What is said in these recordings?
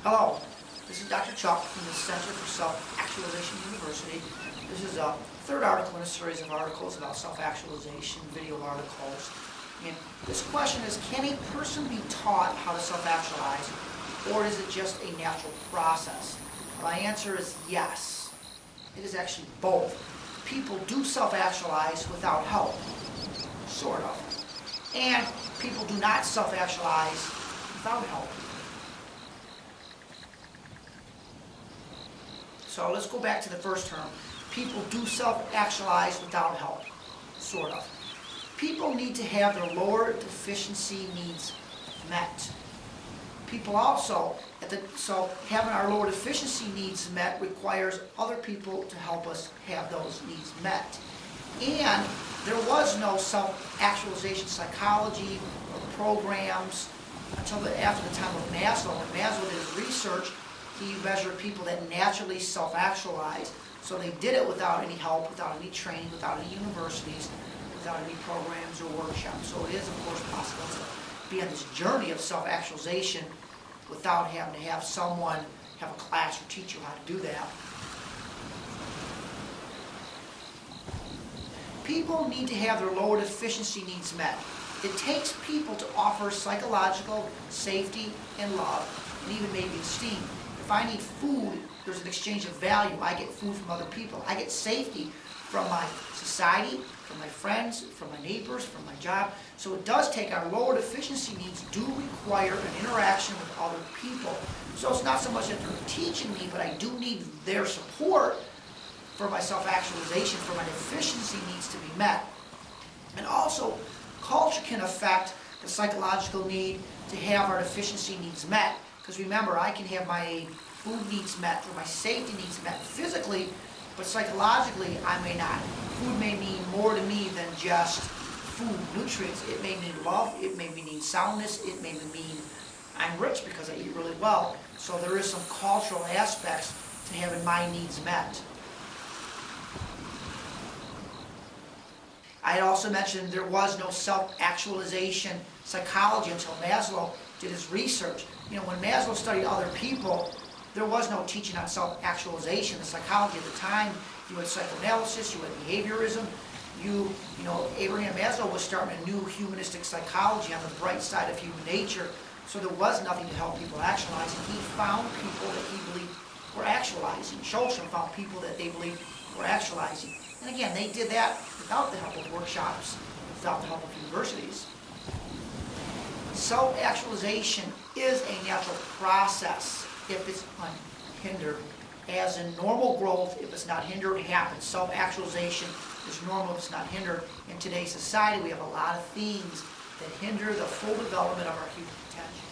Hello, this is Dr. Chuck from the Center for Self-Actualization University. This is a third article in a series of articles about self-actualization, video articles. And this question is, can a person be taught how to self-actualize, or is it just a natural process? My answer is yes. It is actually both. People do self-actualize without help, sort of. And people do not self-actualize without help. So let's go back to the first term. People do self-actualize without help, sort of. People need to have their lower deficiency needs met. People also, so having our lower deficiency needs met requires other people to help us have those needs met. And there was no self-actualization psychology or programs until after the time of Maslow. When Maslow did his research, he measured people that naturally self-actualize. So they did it without any help, without any training, without any universities, without any programs or workshops. So it is, of course, possible to be on this journey of self-actualization without having to have someone have a class or teach you how to do that. People need to have their lower deficiency needs met. It takes people to offer psychological safety and love, and even maybe esteem. If I need food, there's an exchange of value. I get food from other people. I get safety from my society, from my friends, from my neighbors, from my job. So it does take, our lower deficiency needs do require an interaction with other people. So it's not so much that they're teaching me, but I do need their support for my self-actualization, for my deficiency needs to be met. And also, culture can affect the psychological need to have our deficiency needs met. Because remember, I can have my food needs met or my safety needs met physically, but psychologically I may not. Food may mean more to me than just food, nutrients. It may mean love, it may mean soundness, it may mean I'm rich because I eat really well. So there is some cultural aspects to having my needs met. I had also mentioned there was no self-actualization psychology until Maslow did his research. You know, when Maslow studied other people, there was no teaching on self-actualization. The psychology at the time, you had psychoanalysis, you had behaviorism, you know, Abraham Maslow was starting a new humanistic psychology on the bright side of human nature, so there was nothing to help people actualize, and he found people that he believed were actualizing. Schultz found people that they believed were actualizing. And again, they did that without the help of workshops, without the help of universities. Self-actualization is a natural process if it's unhindered. As in normal growth, if it's not hindered, it happens. Self-actualization is normal if it's not hindered. In today's society, we have a lot of things that hinder the full development of our human potential.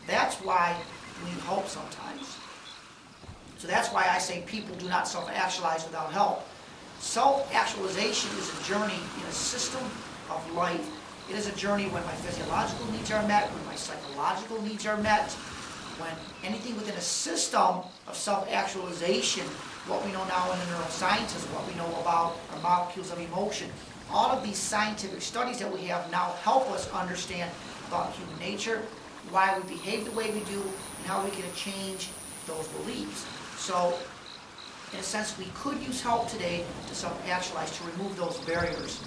That's why we need hope sometimes. So that's why I say people do not self-actualize without help. Self-actualization is a journey in a system of life. It is a journey when my physiological needs are met, when my psychological needs are met, when anything within a system of self-actualization, what we know now in the neurosciences, what we know about our molecules of emotion, all of these scientific studies that we have now help us understand about human nature, why we behave the way we do, and how we can change those beliefs. So, in a sense, we could use help today to self-actualize, to remove those barriers.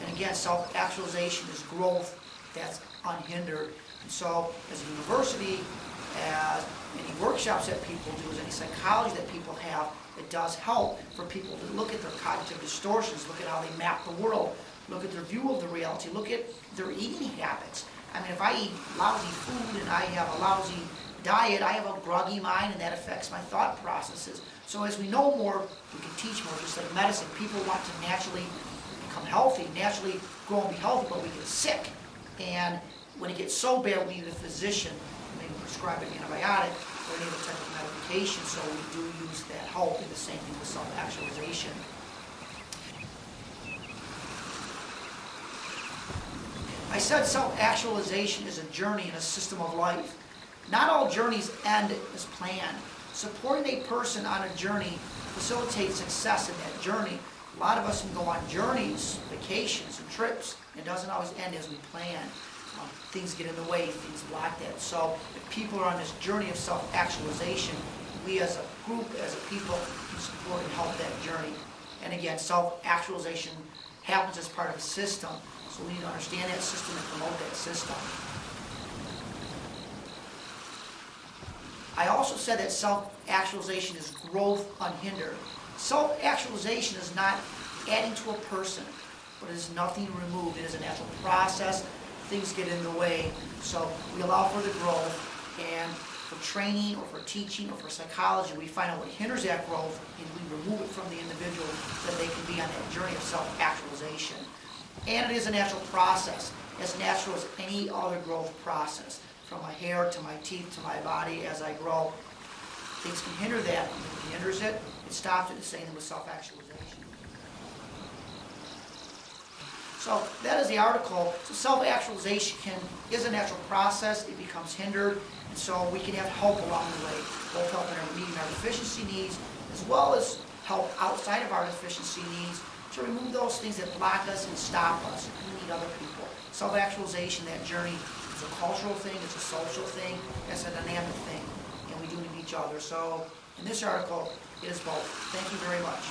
And again, self-actualization is growth that's unhindered. And so, as a university, as any workshops that people do, as any psychology that people have, it does help for people to look at their cognitive distortions, look at how they map the world, look at their view of the reality, look at their eating habits. I mean, if I eat lousy food and I have a lousy diet, I have a groggy mind, and that affects my thought processes. So as we know more, we can teach more. Just like medicine, people want to naturally become healthy, naturally grow and be healthy, but we get sick. And when it gets so bad, we need a physician who may prescribe an antibiotic or any other type of medication. So we do use that help, and the same thing with self-actualization. I said self-actualization is a journey in a system of life. Not all journeys end as planned. Supporting a person on a journey facilitates success in that journey. A lot of us can go on journeys, vacations, and trips. It doesn't always end as we plan. things get in the way, things block that. So if people are on this journey of self-actualization, we as a group, as a people, can support and help that journey. And again, self-actualization happens as part of a system, so we need to understand that system and promote that system. I also said that self-actualization is growth unhindered. Self-actualization is not adding to a person, but it is nothing removed. It is a natural process. Things get in the way, so we allow for the growth, and for training or for teaching or for psychology, we find out what hinders that growth and we remove it from the individual so that they can be on that journey of self-actualization. And it is a natural process, as natural as any other growth process. From my hair to my teeth to my body as I grow, things can hinder that. If it hinders it, it stops it. The same with self-actualization. So that is the article. So self-actualization is a natural process. It becomes hindered, and so we can have help along the way, both helping our meeting our deficiency needs, as well as help outside of our deficiency needs to remove those things that block us and stop us. We need other people. Self-actualization, that journey, is a cultural thing, it's a social thing, it's a dynamic thing, and we do need each other. So in this article, it is both. Thank you very much.